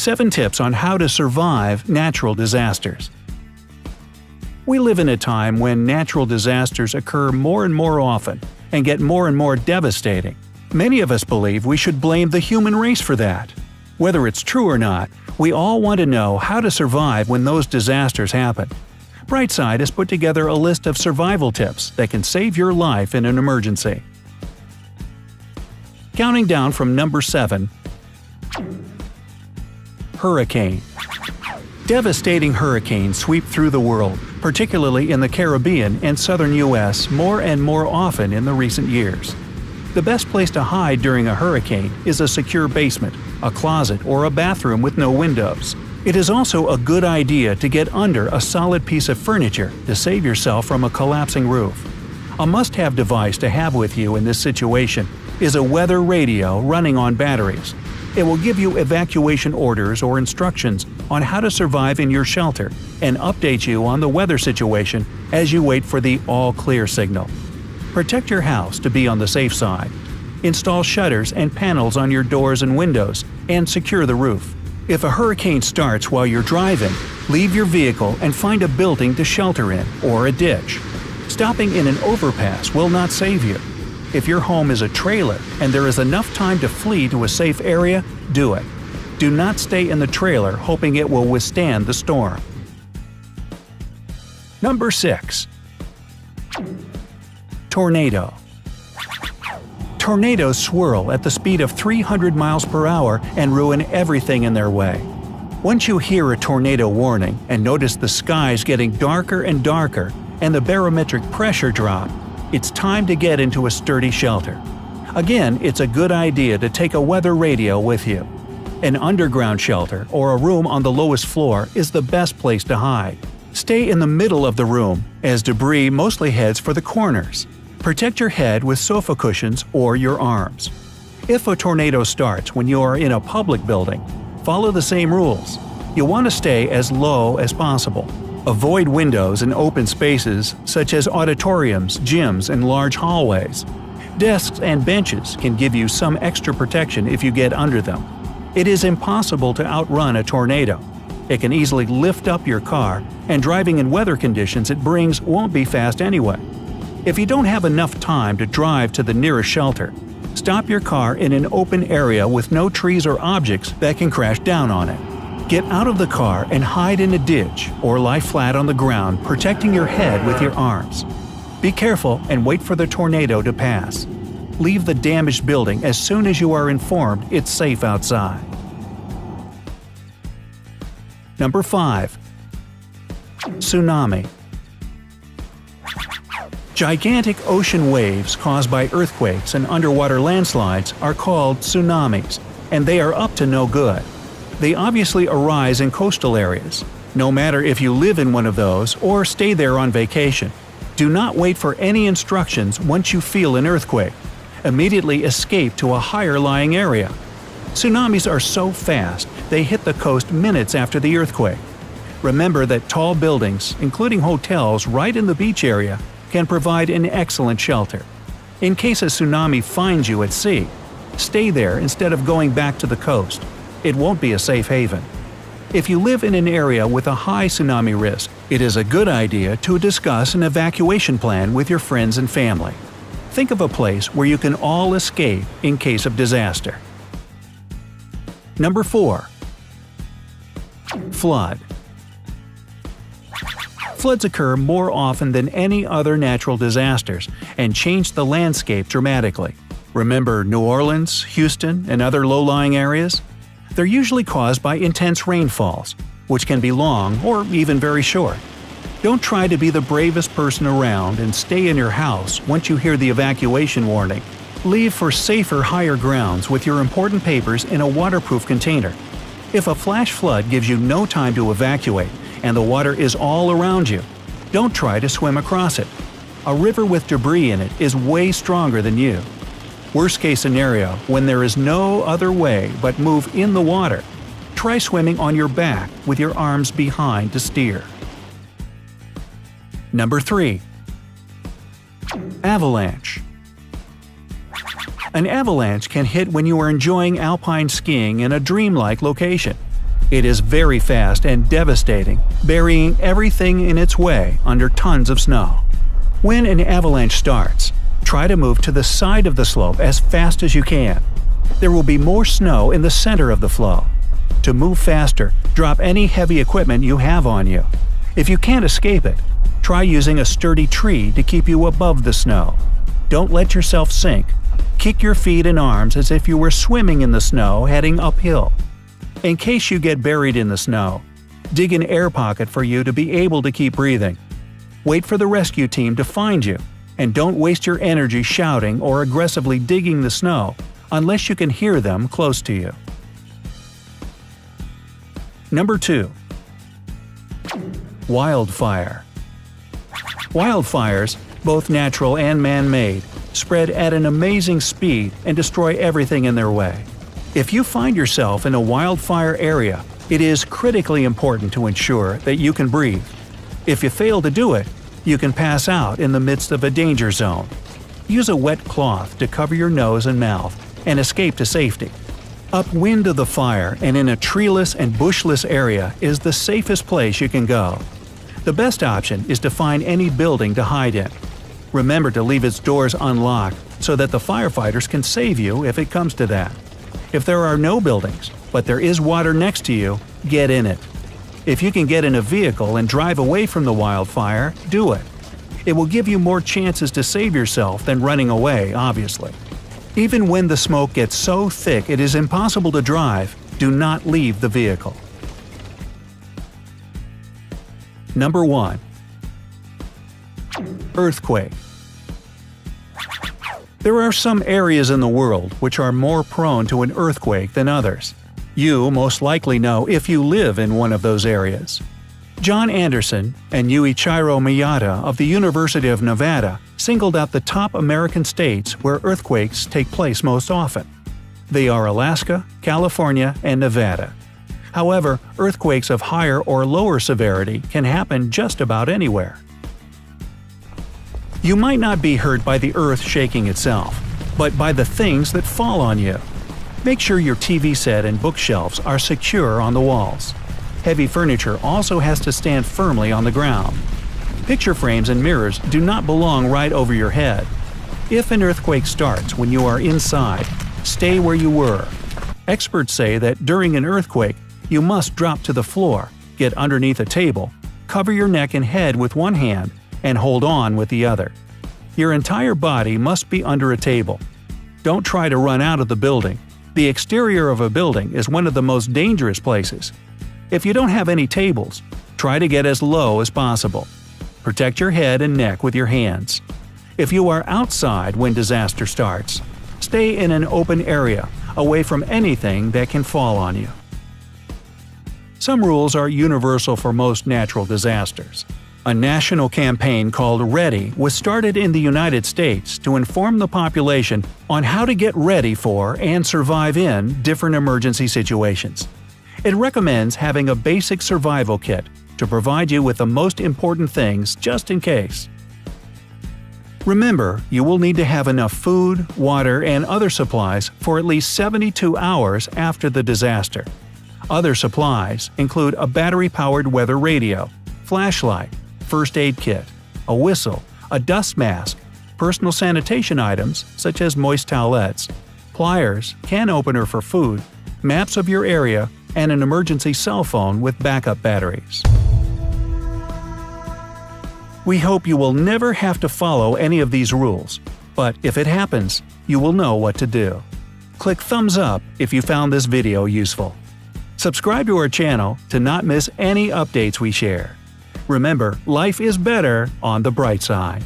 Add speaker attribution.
Speaker 1: 7 tips on how to survive natural disasters. We live in a time when natural disasters occur more and more often and get more and more devastating. Many of us believe we should blame the human race for that. Whether it's true or not, we all want to know how to survive when those disasters happen. Brightside has put together a list of survival tips that can save your life in an emergency. Counting down from number 7. Hurricane. Devastating hurricanes sweep through the world, particularly in the Caribbean and southern U.S. more and more often in the recent years. The best place to hide during a hurricane is a secure basement, a closet, or a bathroom with no windows. It is also a good idea to get under a solid piece of furniture to save yourself from a collapsing roof. A must-have device to have with you in this situation is a weather radio running on batteries. It will give you evacuation orders or instructions on how to survive in your shelter and update you on the weather situation as you wait for the all-clear signal. Protect your house to be on the safe side. Install shutters and panels on your doors and windows and secure the roof. If a hurricane starts while you're driving, leave your vehicle and find a building to shelter in or a ditch. Stopping in an overpass will not save you. If your home is a trailer and there is enough time to flee to a safe area, do it. Do not stay in the trailer hoping it will withstand the storm. Number 6. Tornado. Tornadoes swirl at the speed of 300 miles per hour and ruin everything in their way. Once you hear a tornado warning and notice the skies getting darker and darker and the barometric pressure drop, it's time to get into a sturdy shelter. Again, it's a good idea to take a weather radio with you. An underground shelter or a room on the lowest floor is the best place to hide. Stay in the middle of the room, as debris mostly heads for the corners. Protect your head with sofa cushions or your arms. If a tornado starts when you are in a public building, follow the same rules. You'll want to stay as low as possible. Avoid windows in open spaces such as auditoriums, gyms, and large hallways. Desks and benches can give you some extra protection if you get under them. It is impossible to outrun a tornado. It can easily lift up your car, and driving in weather conditions it brings won't be fast anyway. If you don't have enough time to drive to the nearest shelter, stop your car in an open area with no trees or objects that can crash down on it. Get out of the car and hide in a ditch or lie flat on the ground, protecting your head with your arms. Be careful and wait for the tornado to pass. Leave the damaged building as soon as you are informed it's safe outside. Number 5. Tsunami. Gigantic ocean waves caused by earthquakes and underwater landslides are called tsunamis, and they are up to no good. They obviously arise in coastal areas. No matter if you live in one of those or stay there on vacation, do not wait for any instructions once you feel an earthquake. Immediately escape to a higher-lying area. Tsunamis are so fast they hit the coast minutes after the earthquake. Remember that tall buildings, including hotels right in the beach area, can provide an excellent shelter. In case a tsunami finds you at sea, stay there instead of going back to the coast. It won't be a safe haven. If you live in an area with a high tsunami risk, it is a good idea to discuss an evacuation plan with your friends and family. Think of a place where you can all escape in case of disaster. Number 4. Flood. Floods occur more often than any other natural disasters and change the landscape dramatically. Remember New Orleans, Houston, and other low-lying areas? They're usually caused by intense rainfalls, which can be long or even very short. Don't try to be the bravest person around and stay in your house once you hear the evacuation warning. Leave for safer higher grounds with your important papers in a waterproof container. If a flash flood gives you no time to evacuate and the water is all around you, don't try to swim across it. A river with debris in it is way stronger than you. Worst case scenario, when there is no other way but move in the water, try swimming on your back with your arms behind to steer. Number 3. Avalanche. An avalanche can hit when you are enjoying alpine skiing in a dreamlike location. It is very fast and devastating, burying everything in its way under tons of snow. When an avalanche starts, try to move to the side of the slope as fast as you can. There will be more snow in the center of the flow. To move faster, drop any heavy equipment you have on you. If you can't escape it, try using a sturdy tree to keep you above the snow. Don't let yourself sink. Kick your feet and arms as if you were swimming in the snow heading uphill. In case you get buried in the snow, dig an air pocket for you to be able to keep breathing. Wait for the rescue team to find you, and don't waste your energy shouting or aggressively digging the snow unless you can hear them close to you. Number 2. Wildfire. Wildfires, both natural and man-made, spread at an amazing speed and destroy everything in their way. If you find yourself in a wildfire area, it is critically important to ensure that you can breathe. If you fail to do it, you can pass out in the midst of a danger zone. Use a wet cloth to cover your nose and mouth and escape to safety. Upwind of the fire and in a treeless and bushless area is the safest place you can go. The best option is to find any building to hide in. Remember to leave its doors unlocked so that the firefighters can save you if it comes to that. If there are no buildings, but there is water next to you, get in it. If you can get in a vehicle and drive away from the wildfire, do it. It will give you more chances to save yourself than running away, obviously. Even when the smoke gets so thick it is impossible to drive, do not leave the vehicle. Number 1. Earthquake. There are some areas in the world which are more prone to an earthquake than others. You most likely know if you live in one of those areas. John Anderson and Yuichiro Miyata of the University of Nevada singled out the top American states where earthquakes take place most often. They are Alaska, California, and Nevada. However, earthquakes of higher or lower severity can happen just about anywhere. You might not be hurt by the earth shaking itself, but by the things that fall on you. Make sure your TV set and bookshelves are secure on the walls. Heavy furniture also has to stand firmly on the ground. Picture frames and mirrors do not belong right over your head. If an earthquake starts when you are inside, stay where you were. Experts say that during an earthquake, you must drop to the floor, get underneath a table, cover your neck and head with one hand, and hold on with the other. Your entire body must be under a table. Don't try to run out of the building. The exterior of a building is one of the most dangerous places. If you don't have any tables, try to get as low as possible. Protect your head and neck with your hands. If you are outside when disaster starts, stay in an open area, away from anything that can fall on you. Some rules are universal for most natural disasters. A national campaign called READY was started in the United States to inform the population on how to get ready for and survive in different emergency situations. It recommends having a basic survival kit to provide you with the most important things just in case. Remember, you will need to have enough food, water, and other supplies for at least 72 hours after the disaster. Other supplies include a battery-powered weather radio, flashlight, first aid kit, a whistle, a dust mask, personal sanitation items such as moist towelettes, pliers, can opener for food, maps of your area, and an emergency cell phone with backup batteries. We hope you will never have to follow any of these rules, but if it happens, you will know what to do. Click thumbs up if you found this video useful. Subscribe to our channel to not miss any updates we share. Remember, life is better on the bright side.